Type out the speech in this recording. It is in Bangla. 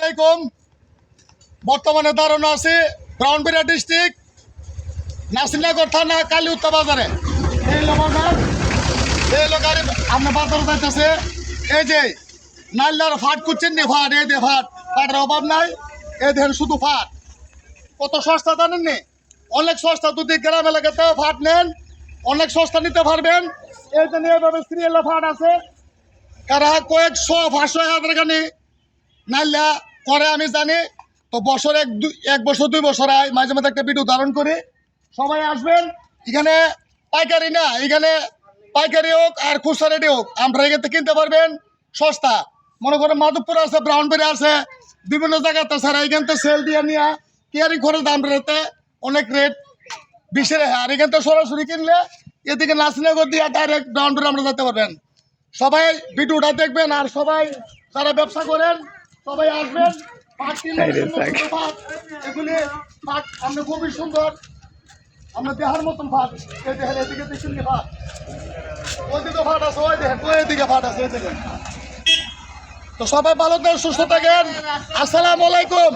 আলাইকুম। বর্তমানে দাঁড়ানো আছে ব্রাহ্মণবাড়িয়া ডিস্ট্রিক্ট নাসিরনগর থানা কালীউত্তা বাজারে। এই বাজার এই লোকারে আপনার বাজার যাইতেছে। এই যে নাইলার ফাট করছেন নি ফাট, এই যে ফাটের অভাব নাই। এই দেখেন শুধু ফাট, কত সস্তা জানেন নি? অনেক সস্তা। যদি গ্রাম এলাকাতে ফাট নেন অনেক সস্তা নিতে পারবেন। এই জন্য এইভাবে সিরিয়ালে ফাট আছে। কারা কয়েকশো 500 খানি নাইলা করে আমি জানি। তো বছর এক বছর 2 বছর আয় মাঝে মাঝে একটা ভিডিও ধারণ করি। সবাই আসবেন। এখানে পাইকারি না, এখানে পাইকারি হোক আর খুচরা রেডি হোক আমরা এখান থেকে কিনতে পারবেন সস্তা। মনে করেন মাধবপুর আছে, ব্রাহ্মণবাড়িয়া আছে, বিভিন্ন জায়গাতে স্যার এখান থেকে সেল দিয়ে নিয়ে কেয়ারি খরচ দাম রেতে অনেক রেট বেশি রেখে। আর এখান থেকে সরাসরি কিনলে এদিকে নাসিরনগর দিয়ে ডাইরেক্ট ব্রাহ্মণবাড়িয়া আমরা যেতে পারবেন। সবাই ভিডিওটা দেখবেন আর সবাই যারা ব্যবসা করেন সবাই আসবেন। এগুলি পাট আমরা খুবই সুন্দর, আমরা দেহার মতন ভাত। এই দেখেন এদিকে দেখুন ভাত, ওইদিকে ভাত আছে, ওই দেখেন ওইদিকে ভাত আছে, এই দেখেন। তো সবাই ভালো থাকেন, সুস্থ থাকেন। আসসালামু আলাইকুম।